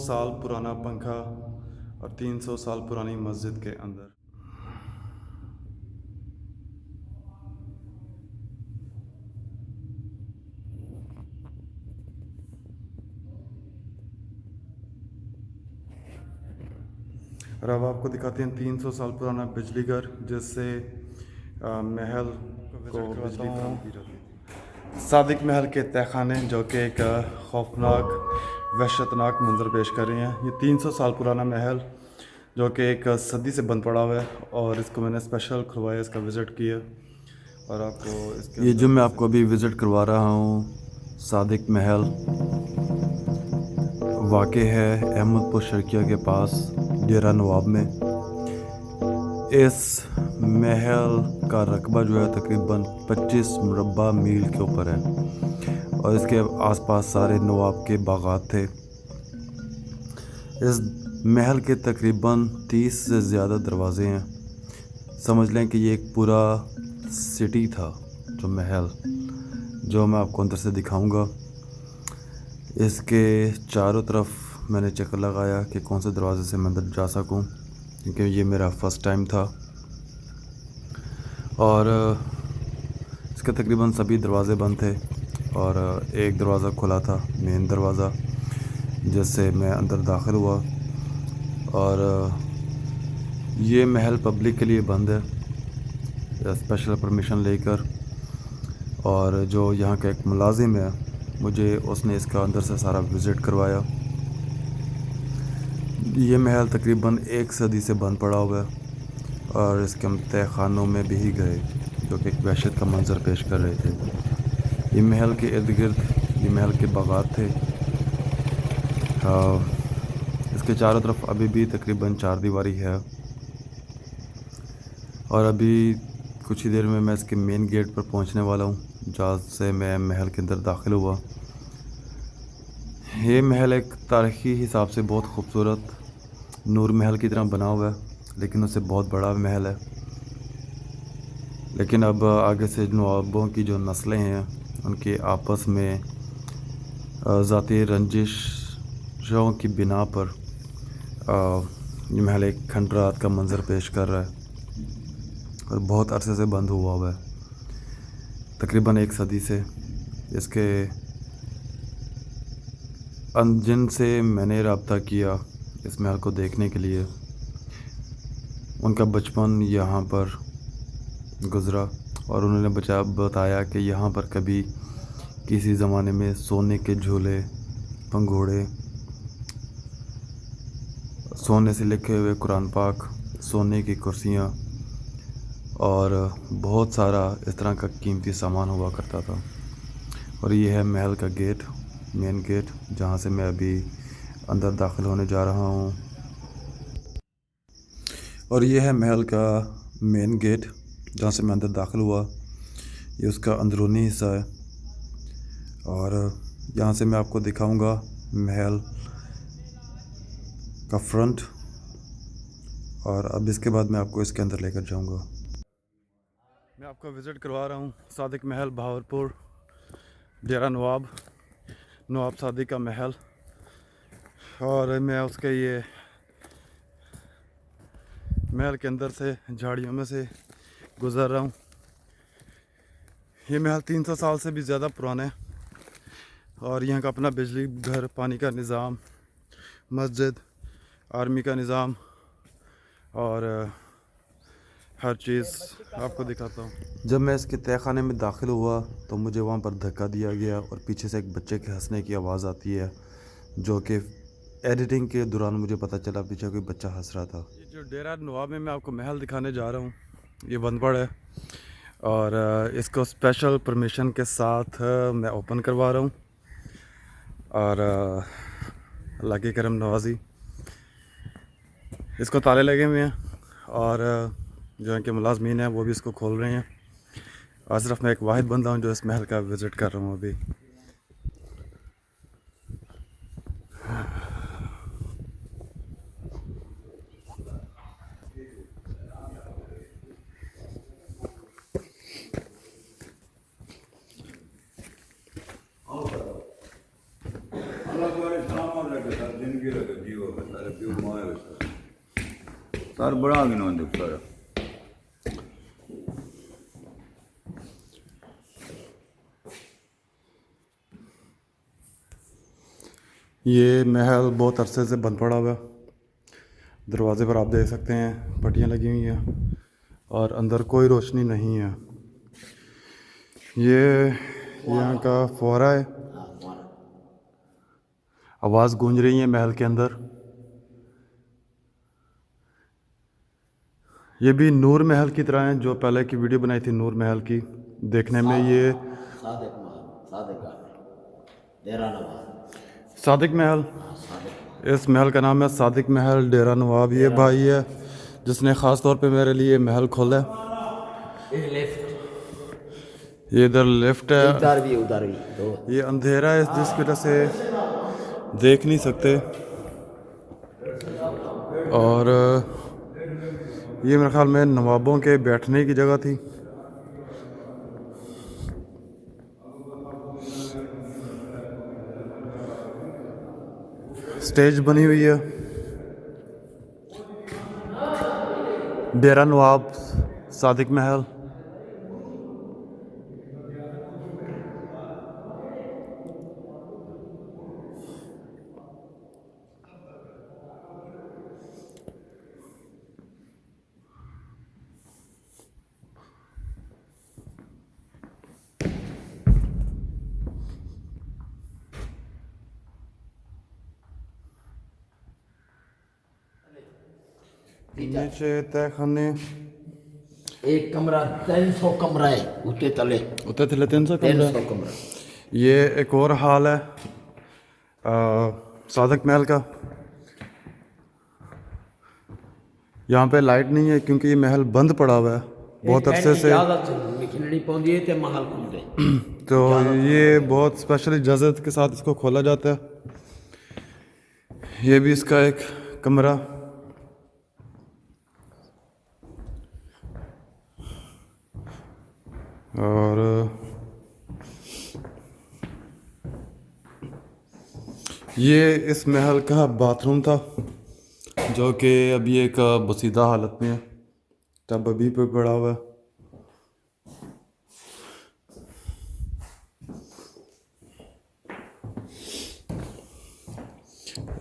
साल पुराना पंखा और 300 साल पुरानी मस्जिद के अंदर। और अब आपको दिखाते हैं 300 साल पुराना बिजली घर, जिससे महल को बिजली फराहम की जाती थी। सादिक महल के तहखाने, जो कि एक खौफनाक वहशतनाक मंजर पेश कर रहे हैं। ये 300 साल पुराना महल, जो कि एक सदी से बंद पड़ा हुआ है, और इसको मैंने स्पेशल करवाया, इसका विज़िट किया। और आपको इसके ये जो मैं आपको अभी विज़िट करवा रहा हूँ, सादिक महल वाक़ है अहमदपुर शर्किया के पास डेरा नवाब में। इस महल का रकबा जो है तकरीबन 25 मुरब्बा मील के ऊपर है, और इसके आसपास सारे नवाब के बागात थे। इस महल के तकरीबन 30 से ज़्यादा दरवाज़े हैं। समझ लें कि ये एक पूरा सिटी था। जो महल, जो मैं आपको अंदर से दिखाऊंगा, इसके चारों तरफ मैंने चक्कर लगाया कि कौन से दरवाजे से मैं अंदर जा सकूं, क्योंकि ये मेरा फ़र्स्ट टाइम था। और इसके तकरीबन सभी दरवाज़े बंद थे, और एक दरवाज़ा खुला था, मेन दरवाज़ा, जिससे मैं अंदर दाखिल हुआ। और ये महल पब्लिक के लिए बंद है, स्पेशल परमिशन लेकर। और जो यहाँ का एक मुलाजिम है, मुझे उसने इसका अंदर से सारा विज़िट करवाया। ये महल तकरीबन 1 सदी से बंद पड़ा हुआ है, और इसके हम तहखानों में भी ही गए, जो कि एक वहशत का मंजर पेश कर रहे थे। ये महल के इर्द गिर्द ये महल के बागात थे। इसके चारों तरफ अभी भी तकरीबन 4 दीवारी है। और अभी कुछ ही देर में मैं इसके मेन गेट पर पहुंचने वाला हूं, जहाँ से मैं महल के अंदर दाखिल हुआ। ये महल एक तारीख़ी हिसाब से बहुत खूबसूरत नूर महल की तरह बना हुआ है, लेकिन उससे बहुत बड़ा महल है। लेकिन अब आगे से नवाबों की जो नस्लें हैं, उनके आपस में ज़ाती रंजिशों की बिना पर ये महल एक खंडरात का मंजर पेश कर रहा है, और बहुत अरसे से बंद हुआ है, तकरीबन 1 सदी से। इसके जिन से मैंने रब्ता किया इस महल को देखने के लिए, उनका बचपन यहाँ पर गुज़रा, और उन्होंने बताया कि यहाँ पर कभी किसी ज़माने में सोने के झूले, पंघोड़े, सोने से लिखे हुए कुरान पाक, सोने की कुर्सियाँ, और बहुत सारा इस तरह का कीमती सामान हुआ करता था। और ये है महल का गेट, मेन गेट, जहाँ से मैं अभी अंदर दाखिल होने जा रहा हूँ। और ये है महल का मेन गेट, जहाँ से मैं अंदर दाखिल हुआ। ये उसका अंदरूनी हिस्सा है, और यहाँ से मैं आपको दिखाऊंगा महल का फ्रंट। और अब इसके बाद मैं आपको इसके अंदर लेकर जाऊंगा। मैं आपको विज़िट करवा रहा हूँ सादिक महल, बहावलपुर, डेरा नवाब, नवाब सादिक का महल। और मैं उसके ये महल के अंदर से झाड़ियों में से गुज़र रहा हूँ। ये महल 300 साल से भी ज़्यादा पुराना है, और यहाँ का अपना बिजली घर, पानी का निज़ाम, मस्जिद, आर्मी का निज़ाम, और हर चीज़ आपको दिखाता हूँ। जब मैं इसके तहखाने में दाखिल हुआ तो मुझे वहाँ पर धक्का दिया गया, और पीछे से एक बच्चे के हंसने की आवाज़ आती है, जो कि एडिटिंग के दौरान मुझे पता चला पीछे कोई बच्चा हंस रहा था। ये जो डेरा नवाब में मैं आपको महल दिखाने जा रहा हूँ, ये बंद पड़ा है, और इसको स्पेशल परमिशन के साथ मैं ओपन करवा रहा हूँ। और अल्लाह की करम नवाजी, इसको ताले लगे हुए हैं, और जो इनके मुलाजमीन हैं वो भी इसको खोल रहे हैं। और सिर्फ मैं एक वाहिद बंदा हूँ जो इस महल का विज़िट कर रहा हूँ अभी। सर बड़ा गिनो सर ये महल बहुत अरसे से बंद पड़ा हुआ है। दरवाजे पर आप देख सकते हैं पट्टियाँ लगी हुई हैं और अंदर कोई रोशनी नहीं है। ये यहाँ का फुहारा है, आवाज़ गूंज रही है महल के अंदर। ये भी नूर महल की तरह है, जो पहले की वीडियो बनाई थी नूर महल की। देखने में ये सादिक महल, डेरा नवाब। सादिक महल, इस महल का नाम है सादिक महल डेरा नवाब। ये भाई है जिसने ख़ास तौर पे मेरे लिए महल खोला है। ये लिफ्ट, ये इधर लिफ्ट है, उधर भी दो। ये अंधेरा है जिसकी वजह से देख नहीं सकते। और ये मेरे ख्याल में नवाबों के बैठने की जगह थी। स्टेज बनी हुई है। डेरा नवाब सादिक महल। नीचे तहखाने, एक कमरा 300 कमरा है उते तले, उत्ते थले 300 कमरा। 300 कमरा। ये एक और हाल है सादिक महल का। यहाँ पे लाइट नहीं है क्योंकि ये महल बंद पड़ा हुआ है बहुत अरसे से। निकलनी पौंदी है ते महल खुलते। तो ये बहुत स्पेशल इजाज़त के साथ इसको खोला जाता है। ये भी इसका एक कमरा। और ये इस महल का बाथरूम था जो कि अभी एक बसीदा हालत में है, टब अभी पे पड़ा हुआ है।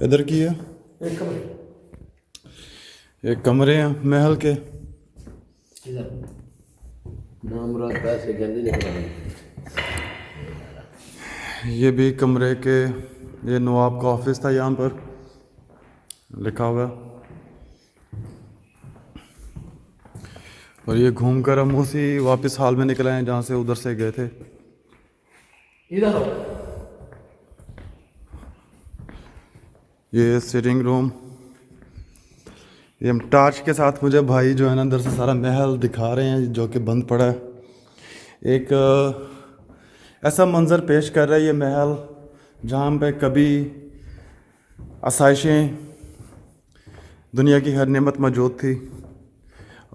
इधर की है एक कमरे हैं महल के। इधर नाम रात पैसे गंदे निकल। ये भी कमरे के, ये नवाब का ऑफिस था, यहाँ पर लिखा हुआ है। और ये घूम कर हम उसी वापस हाल में निकले हैं जहाँ से उधर से गए थे। इधर हो। ये सिटिंग रूम। ये हम टार्च के साथ मुझे भाई जो है ना अंदर से सारा महल दिखा रहे हैं जो कि बंद पड़ा है। एक ऐसा मंज़र पेश कर रहा है ये महल जहाँ पे कभी आसाइशें, दुनिया की हर नेमत मौजूद थी,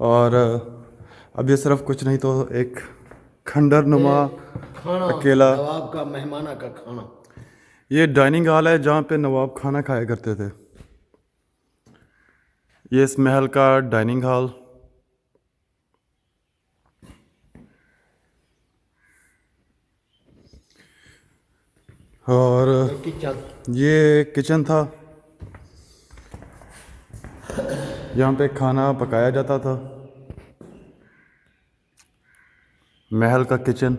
और अब ये सिर्फ कुछ नहीं तो एक खंडर नुमा खाना अकेला। नवाब का मेहमाना का खाना। ये डाइनिंग हॉल है जहाँ पे नवाब खाना खाया करते थे। ये इस महल का डाइनिंग हॉल। और किचन, ये किचन था, यहाँ पे खाना पकाया जाता था। महल का किचन।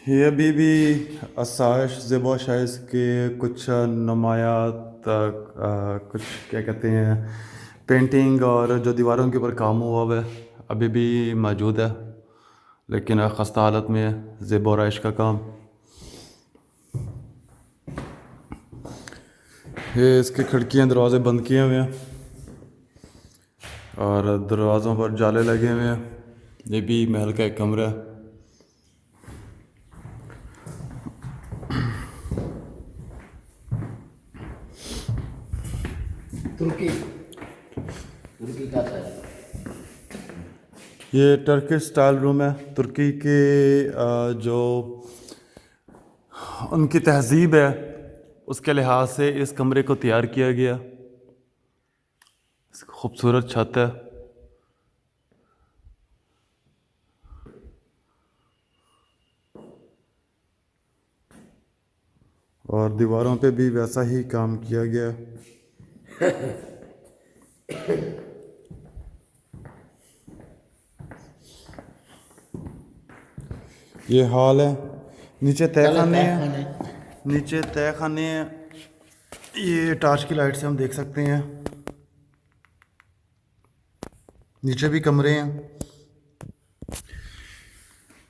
ये अभी भी आसाइश ज़ेबा शाइश के कुछ नुमायात, कुछ क्या कहते हैं, पेंटिंग और जो दीवारों के ऊपर काम हुआ है अभी भी मौजूद है, लेकिन खस्ता हालत में है ज़ेबा और आइश का काम। ये इसकी खिड़कियाँ दरवाज़े बंद किए हुए हैं और दरवाज़ों पर जाले लगे हुए हैं। ये भी महल का एक कमरा है। तुर्की का था। ये टर्किश स्टाइल रूम है। तुर्की के जो उनकी तहजीब है उसके लिहाज से इस कमरे को तैयार किया गया। खूबसूरत छत है। और दीवारों पे भी वैसा ही काम किया गया। ये हॉल है। नीचे तहखाने हैं। नीचे तहखाने हैं। ये टार्च की लाइट से हम देख सकते हैं। नीचे भी कमरे हैं।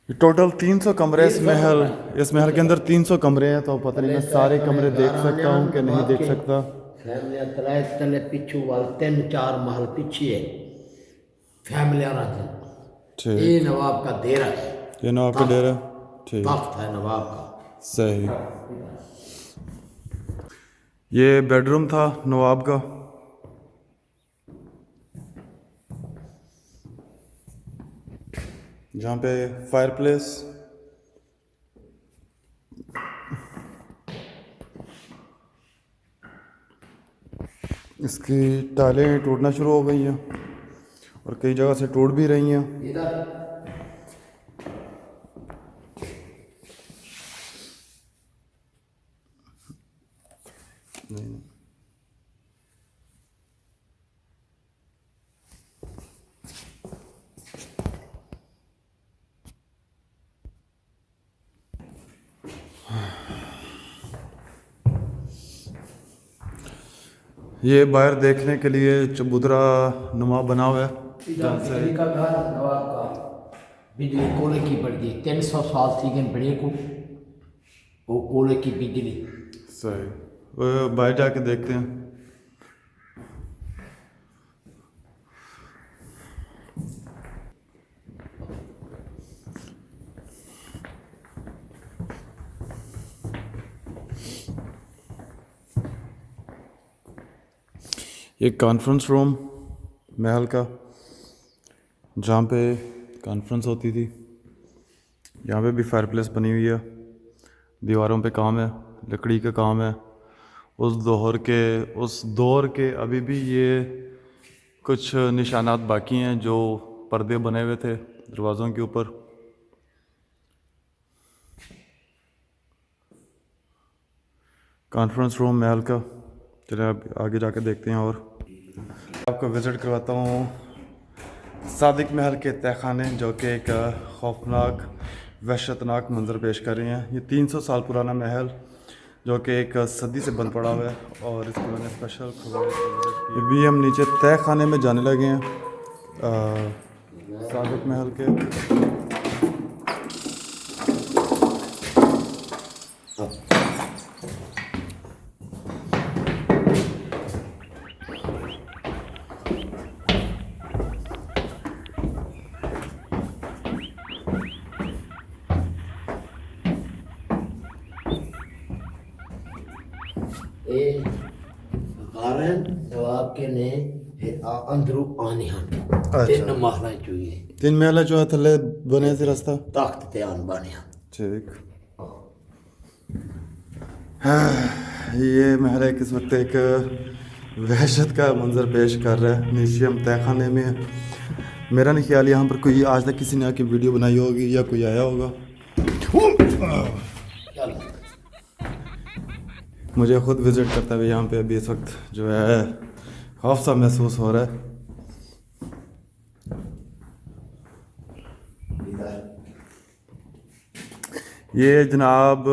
टोटल 300 कमरे इस महल के अंदर 300 कमरे हैं। तो पता नहीं मैं सारे कमरे देख सकता हूँ कि नहीं देख सकता। तले पिछू वाल 3-4 महल पीछे है। फैमिली ठीक। ये नवाब का डेरा है। ये नवाब का डेरा। ठीक। तख्त है नवाब का। सही। ये बेडरूम था नवाब का। जहाँ पे फायरप्लेस। इसकी टाइलें टूटना शुरू हो गई हैं और कई जगह से टूट भी रही हैं। नहीं। ये बाहर देखने के लिए चबूतरा नुमा बना हुआ है। जहाँ से का घर नवाब का बिजली कोले की पड़ गई 300 साल थी गए बड़े को वो कोले की बिजली। सही। वो बाहर जाके देखते हैं। ये कॉन्फ्रेंस रूम महल का जहाँ पे कॉन्फ्रेंस होती थी। यहाँ पे भी फायरप्लेस बनी हुई है। दीवारों पे काम है। लकड़ी का काम है। उस दौर के अभी भी ये कुछ निशानात बाकी हैं जो पर्दे बने हुए थे दरवाज़ों के ऊपर। कॉन्फ्रेंस रूम महल का। चलिए अब आगे जाके देखते हैं और आपको विज़िट करवाता हूँ सादिक महल के तहखाने जो कि एक खौफनाक वहशतनाक मंजर पेश कर रहे हैं। ये 300 साल पुराना महल जो कि एक सदी से बंद पड़ा हुआ है और इसको मैंने स्पेशल अभी हम नीचे तहखाने में जाने लगे हैं सादिक महल के। कारण नवाब के ने फिर अंदरू आने हन 3 महला चाहिए 3 महला जो है थले बने से रास्ता तख्त ते आन बने हन। ठीक। ये महल है किस वक्त एक वहशत का मंजर पेश कर रहा है। नीचे हम तहखाने में है। मेरा नहीं ख्याल यहाँ पर कोई आज तक किसी ने आके वीडियो बनाई होगी या कोई आया होगा। मुझे खुद विज़िट करता हुए यहाँ पे अभी इस वक्त जो है खौफ सा महसूस हो रहा है। ये जनाब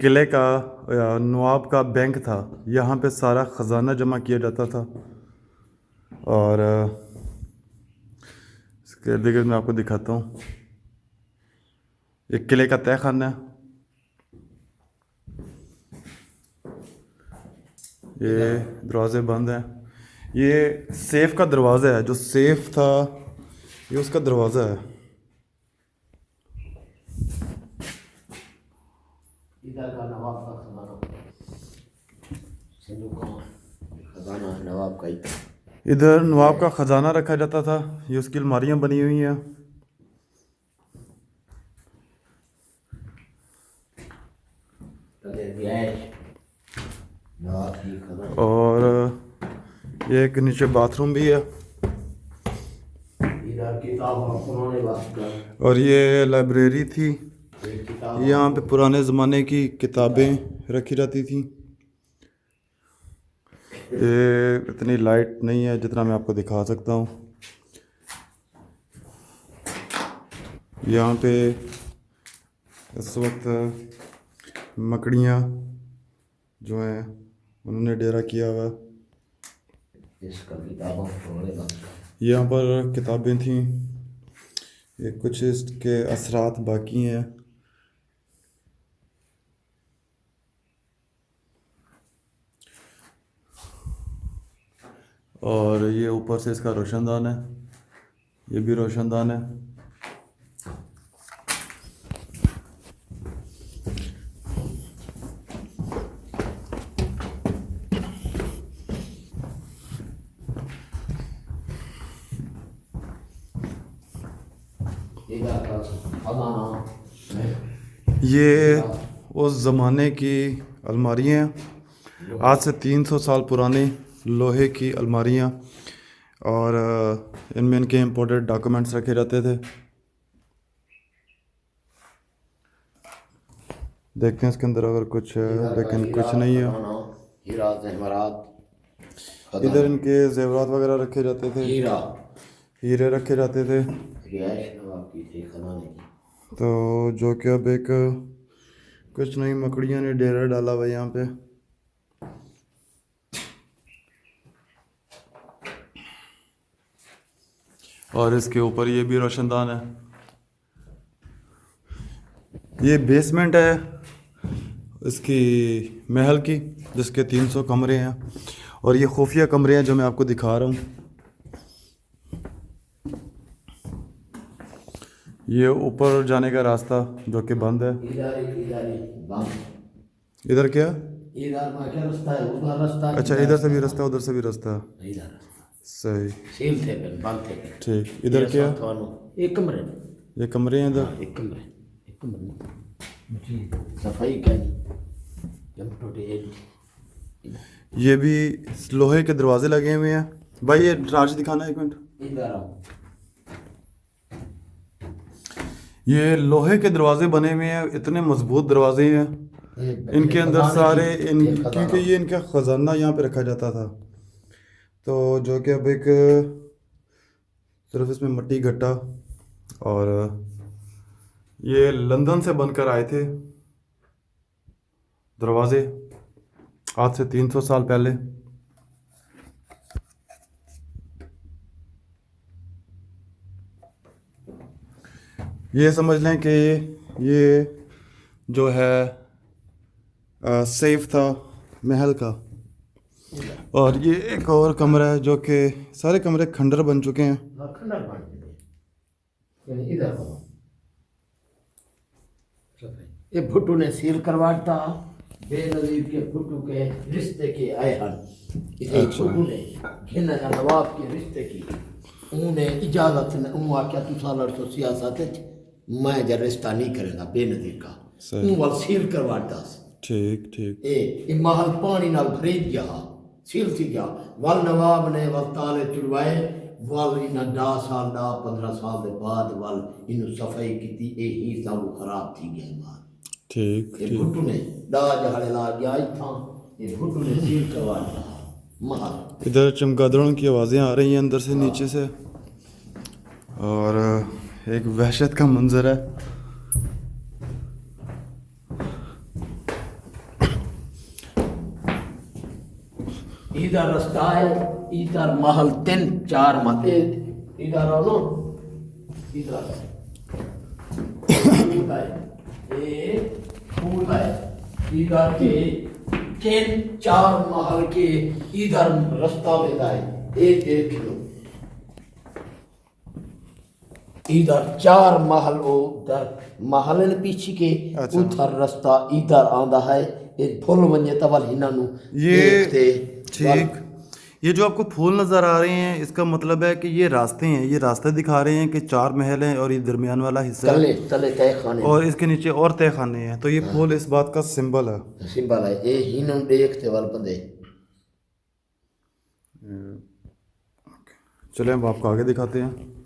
किले का नवाब का बैंक था। यहाँ पे सारा ख़जाना जमा किया जाता था और इसके देखिए मैं आपको दिखाता हूँ। एक किले का तहखाना है। ये दरवाजे बंद हैं। ये सेफ का दरवाज़ा है। जो सेफ था ये उसका दरवाज़ा है। इधर का नवाब का खजाना सिंधु का खजाना नवाब का ही। इधर नवाब का ख़जाना रखा जाता था, ये उसकी अलमारियाँ बनी हुई हैं। और ये एक नीचे बाथरूम भी है। और ये लाइब्रेरी थी, यहाँ पे पुराने ज़माने की किताबें रखी जाती थी। ये इतनी लाइट नहीं है जितना मैं आपको दिखा सकता हूँ। यहाँ पे इस वक्त मकड़ियाँ जो हैं उन्होंने डेरा किया हुआ है। यहाँ पर किताबें थीं, ये कुछ इसके असरात बाकी हैं। और ये ऊपर से इसका रोशनदान है, ये भी रोशनदान है। ये उस ज़माने की अलमारियाँ हैं, आज से 300 साल पुरानी लोहे की अलमारियाँ। और इनमें इनके इम्पोर्टेड डॉक्यूमेंट्स रखे जाते थे। देखते हैं इसके अंदर अगर कुछ है, लेकिन कुछ नहीं है। इधर इनके जेवरात वगैरह रखे जाते थे, हीरे रखे जाते थे। तो जो कि अब एक कुछ नहीं, मकड़ियों ने डेरा डाला हुआ यहाँ पे। और इसके ऊपर ये भी रोशनदान है। ये बेसमेंट है इसकी महल की, जिसके 300 कमरे हैं। और ये खुफिया कमरे हैं जो मैं आपको दिखा रहा हूँ। ये ऊपर जाने का रास्ता जो कि बंद है। इधर क्या? इधर रास्ता है, उधर रास्ता है। अच्छा, इधर से भी रास्ता, उधर से भी रास्ता। सही, सील थे बंद थे। ठीक। इधर क्या? एक कमरे, ये कमरे हैं इधर। एक कमरे सफाई का ये भी लोहे के दरवाजे लगे हुए हैं। भाई ये राज दिखाना, एक मिनट। इधर आओ। ये लोहे के दरवाजे बने हुए हैं, इतने मजबूत दरवाजे हैं। इनके अंदर सारे क्योंकि ये इनका ख़जाना यहाँ पे रखा जाता था। तो जो कि अब एक सिर्फ इसमें मट्टी घट्टा। और ये लंदन से बनकर आए थे दरवाजे, आज से 300 साल पहले। ये समझ लें कि ये जो है सेफ था महल का। और ये एक और कमरा है जो कि सारे कमरे खंडर बन चुके हैं। खंडर बन चुके। इधर ये भुट्टू ने सील करवाता, बेनजीर के भुट्टू के रिश्ते के आए हन। इसे भुट्टू ने घिन नवाब के रिश्ते की उन्हें इजाजत ने आख्या तू साल तो सियासत मैं जब रिश्ता नहीं करेगा बेनजीर का, वाल सील करवाता। ठीक ठीक। ए महल पानी नाल भरी गया, सील थी गया। वाल नवाब ने वाल ताले चुड़वाए, वाल इन्हें 10-15 साल के बाद वाल इन्हें सफाई की। ही सब खराब थी गया माल। ठीक ये भुट्टू ने जहाड़े ला गया था, ये भुट्टू ने सील करवाया महल। इधर चमगादड़ों की आवाज़ें आ रही हैं अंदर से नीचे से। और एक वहशत का मंजर है। इधर रास्ता है, इधर महल 3-4 महल। इधर आओ, इधर इधर के 3-4 महल के इधर रास्ता में जाए। एक देख लो, इधर 4 महल, उधर महल ने पीछे के। अच्छा। उधर रास्ता इधर आंदा है। ये फुल वंजे तवल हिना नु ये देखते। ठीक। ये जो आपको फूल नज़र आ रहे हैं इसका मतलब है कि ये रास्ते हैं, ये रास्ते दिखा रहे हैं कि 4 महल हैं और ये दरमियान वाला हिस्सा है तले तले तय खाने और इसके नीचे और तह खाने हैं। तो ये फूल इस बात का सिंबल है। सिंबल है ये हिनम देखते वाल बंदे। चले हम आपको आगे दिखाते हैं।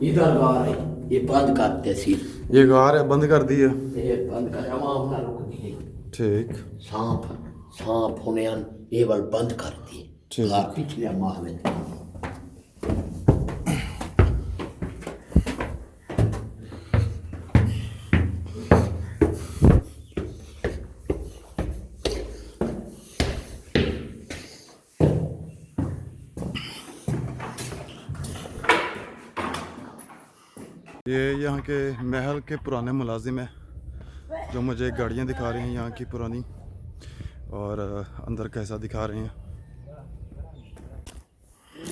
इधर गार है ये बंद करते सी। ये गार है, बंद कर दी है। ये बंद कर आवाम ना रुक दी। ठीक। सांप सांप होने ये वाल बंद कर दी। ठीक। गार पिछले माह में ये यहाँ के महल के पुराने मुलाजिम हैं जो मुझे गाड़ियाँ दिखा रहे हैं यहाँ की पुरानी, और अंदर कैसा दिखा रहे हैं।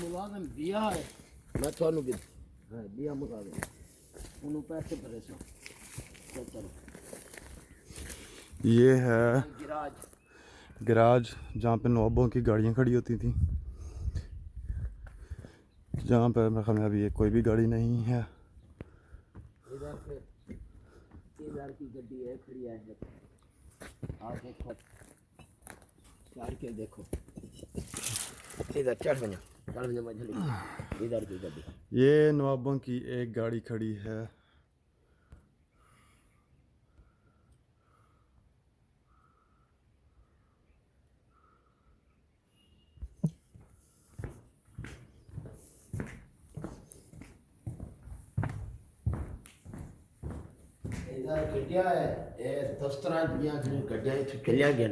मुलाजिम दिया है मैं थानू कि हां दिया मुलाजिम उन्होंने पैसे भरे सो। चलो ये है गिराज गैराज जहाँ पे नवाबों की गाड़ियाँ खड़ी होती थी, जहाँ पर मेरे ख्याल में अभी ये कोई भी गाड़ी नहीं है। इधर से इधर की गड्डी है खड़ी है। आप देखो चार के देखो इधर चढ़ बना मछली इधर की गड्डी। ये नवाबों की एक गाड़ी खड़ी है। इधर गड्डियां है ये दफ्तरां दियां गड्डियां इत्थे चलियां गए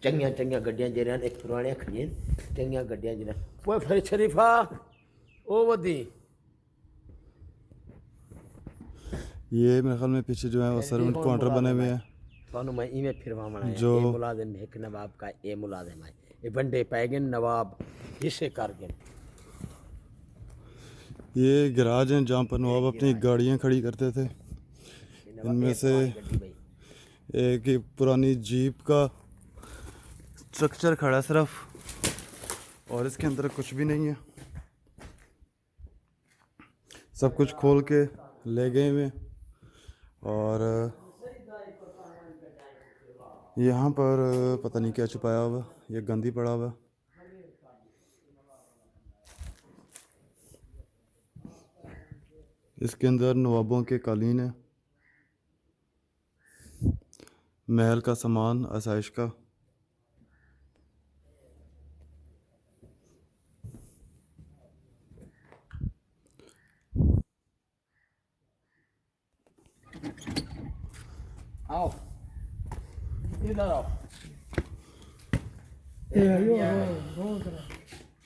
चंगियां चंगियां गड्डियां जेरियां एक पुराने खड़ियां चंगियां गड्डियां जेरियां वो फिर शरीफा ओ वदी ये मेरे ख्याल में पीछे जो है वो सर्वेंट क्वार्टर बने हुए हैं। थानू मैं इवें फिरवावना है जो ये मुलाजिम एक नवाब का ये मुलाजिम है ये बंदे पै गए नवाब हिस्से कर गए। ये गैराज हैं जहाँ पर नवाब अपनी गाड़ियाँ खड़ी करते थे। इनमें से एक ही पुरानी जीप का स्ट्रक्चर खड़ा है सिर्फ, और इसके अंदर कुछ भी नहीं है, सब कुछ खोल के ले गए हुए। और यहाँ पर पता नहीं क्या छुपाया हुआ, ये गंदी पड़ा हुआ। इसके अंदर नवाबों के कालीन है, महल का सामान, आसाइश का। आओ इधर आओ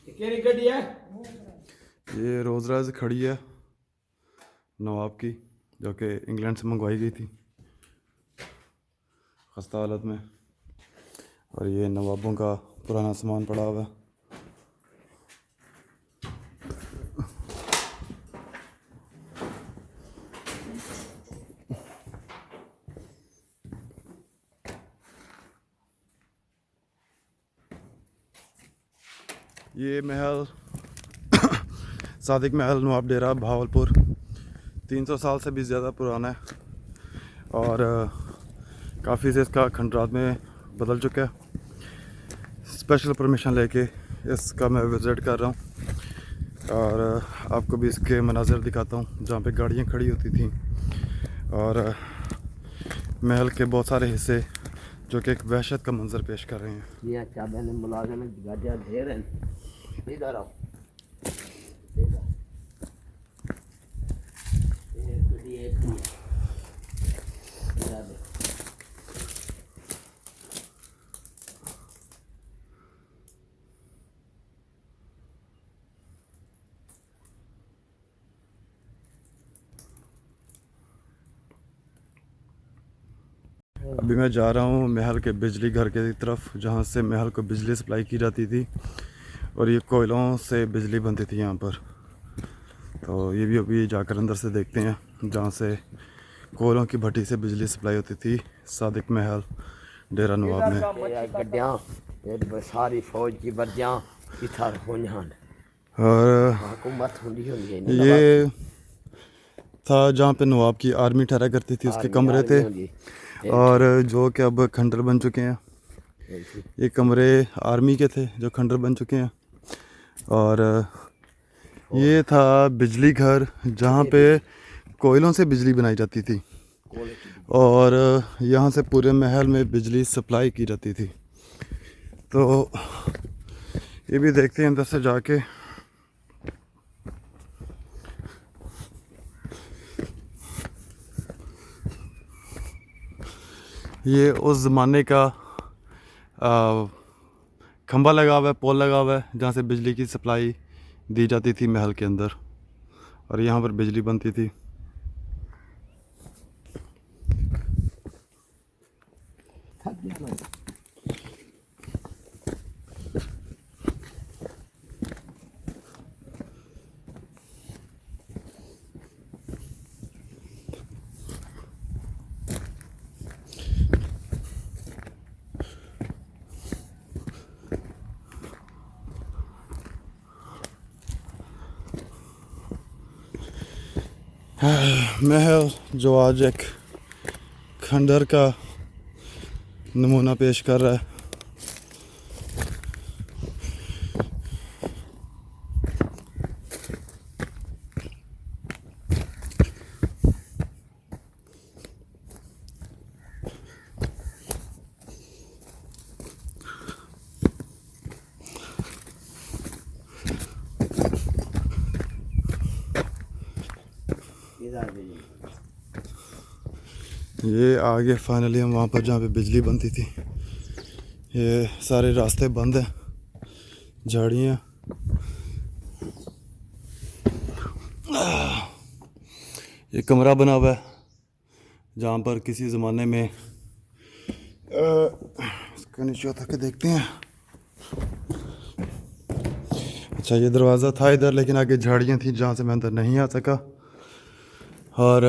केरी गड्डी है ये रोज़ राज खड़ी है नवाब की, जो कि इंग्लैंड से मंगवाई गई थी खस्ता हालत में। और ये नवाबों का पुराना सामान पड़ा हुआ है। ये महल सादिक महल नवाब डेरा भावलपुर 300 साल से भी ज़्यादा पुराना है, और काफ़ी से इसका खंडरात में बदल चुका है। स्पेशल परमिशन लेके इसका मैं विज़िट कर रहा हूँ, और आपको भी इसके मनाज़र दिखाता हूँ जहाँ पे गाड़ियाँ खड़ी होती थी, और महल के बहुत सारे हिस्से जो कि एक वहशत का मंजर पेश कर रहे हैं। ये अच्छा मैंने मुलाजिम गाड़ियां ढेर हैं इधर आओ ये गड्डी एक ही है इधर देखो। अभी मैं जा रहा हूँ महल के बिजली घर की तरफ, जहाँ से महल को बिजली सप्लाई की जाती थी, और ये कोयलों से बिजली बनती थी यहाँ पर। और ये भी अभी जाकर अंदर से देखते हैं, जहाँ से कोयलों की भट्टी से बिजली सप्लाई होती थी सादिक महल डेरा नवाब में। गड्डियाँ सारी फौज की बर्दियाँ इधर होंजान और हुकूमत हुंदी है ये था जहाँ पे नवाब की आर्मी ठहरा करती थी, उसके कमरे थे। और जो कि अब खंडर बन चुके हैं, ये कमरे आर्मी के थे जो खंडर बन चुके हैं। और ये था बिजली घर, जहाँ पे कोयलों से बिजली बनाई जाती थी और यहाँ से पूरे महल में बिजली सप्लाई की जाती थी। तो ये भी देखते हैं अंदर से जाके। ये उस ज़माने का खंभा लगा हुआ है, पोल लगा हुआ है, जहाँ से बिजली की सप्लाई दी जाती थी महल के अंदर, और यहाँ पर बिजली बनती थी। महल जो आज एक खंडर का नमूना पेश कर रहा है। ये आगे फाइनली हम वहाँ पर जहाँ पे बिजली बनती थी। ये सारे रास्ते बंद हैं, झाड़ियाँ। ये कमरा बना हुआ है जहाँ पर किसी ज़माने में इसका नीचे उतर के देखते हैं। अच्छा, ये दरवाज़ा था इधर, लेकिन आगे झाड़ियाँ थी जहाँ से मैं अंदर नहीं आ सका। और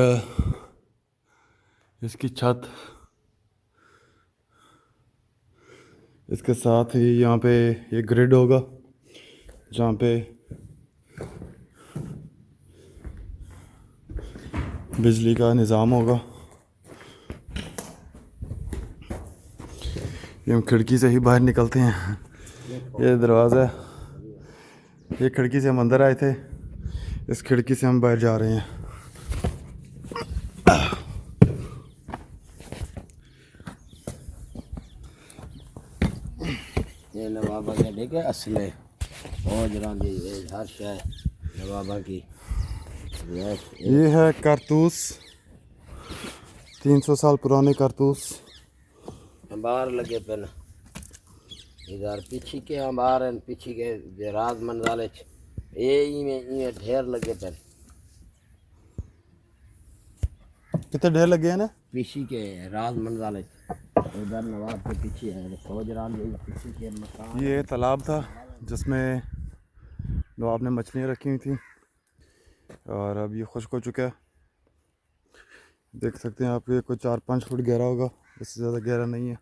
इसकी छत, इसके साथ ही यहाँ पे ये ग्रिड होगा जहाँ पे बिजली का निज़ाम होगा। ये हम खिड़की से ही बाहर निकलते हैं। ये दरवाज़ा, ये खिड़की से हम अंदर आए थे, इस खिड़की से हम बाहर जा रहे हैं। ये नवाबा के देखे असले फौज रांधी हर शय नवाबा की। ये है कारतूस, 300 साल पुराने कारतूस। अंबार लगे पेन इधर पीछे के अंबार हैं, पीछे के राज मंजाले ये ढेर लगे पेन। कितने ढेर लगे हैं ना पीछे के राज मंजाले उधर नवाब के पीछे है फौज रांधी पीछे के मकान। ये तालाब था जिसमें नवाब ने मछलियाँ रखी हुई थी, और अब ये खुश्क हो चुका है। देख सकते हैं आप, ये कोई 4-5 फुट गहरा होगा, इससे ज़्यादा गहरा नहीं है।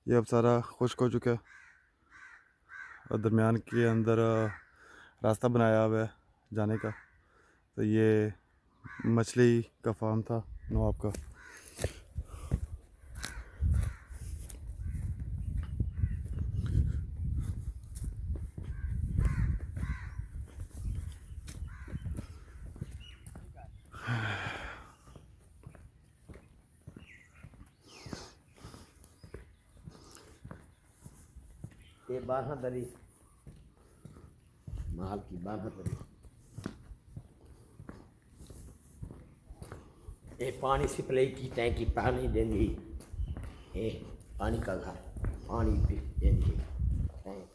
ये अब सारा खुश्क हो चुका है और दरमियान के अंदर रास्ता बनाया हुआ है जाने का। तो ये मछली का फार्म था नवाब का। ये बारहदरी महल की बारहदरी। ये पानी सप्लाई की टैंकी पानी देनी, ये पानी का घर पानी भी देनी टैंक।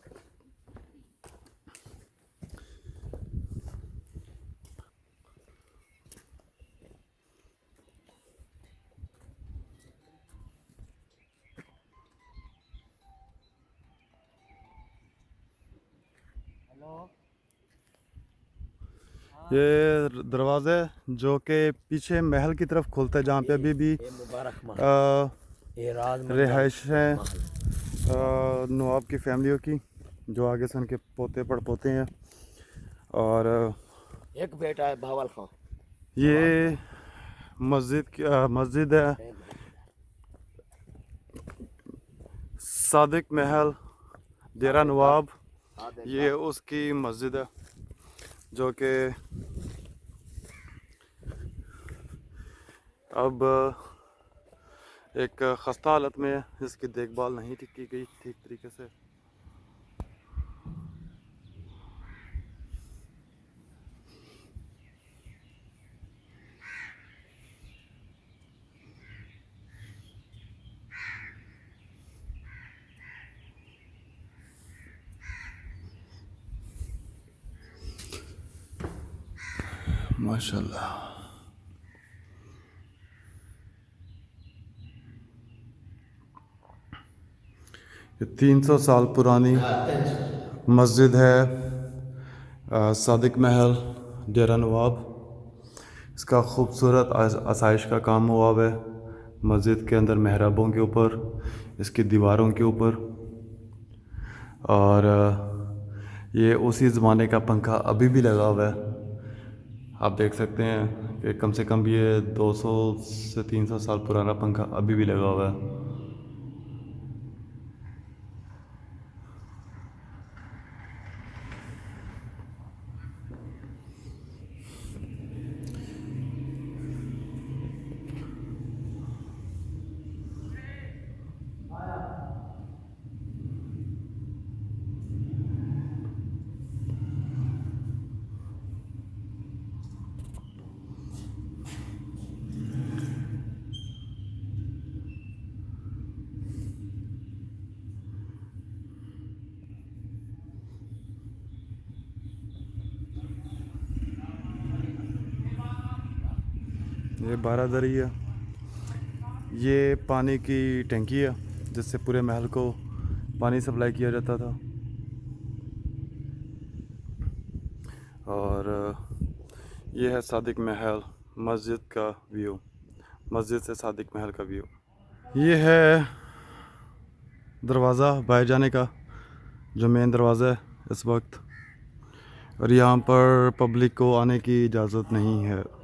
ये दरवाजे जो कि पीछे महल की तरफ खुलते हैं, जहाँ पे अभी भी ये मुबारक महल, अ, ये राज रिहाइश है महल। नवाब की फैमिलियों की, जो आगे से उनके पोते पड़पोते हैं। और एक बेटा है भावल खां। ये मस्जिद है सादिक महल डेरा नवाब। ये उसकी मस्जिद है जो कि अब एक खस्ता हालत में है, जिसकी देखभाल नहीं की गई ठीक तरीके से। माशाल्लाह। ये 300 साल पुरानी मस्जिद है सादिक महल डेरा नवाब। इसका खूबसूरत आसाइश का काम हुआ है मस्जिद के अंदर, महराबों के ऊपर, इसकी दीवारों के ऊपर। और ये उसी ज़माने का पंखा अभी भी लगा हुआ है। आप देख सकते हैं कि कम से कम ये 200 से 300 साल पुराना पंखा अभी भी लगा हुआ है। ये बारादरी है, ये पानी की टंकी है जिससे पूरे महल को पानी सप्लाई किया जाता था। और ये है सादिक महल मस्जिद का व्यू, मस्जिद से सादिक महल का व्यू। ये है दरवाज़ा बाहर जाने का, जो मेन दरवाज़ा है इस वक्त। और यहाँ पर पब्लिक को आने की इजाज़त नहीं है।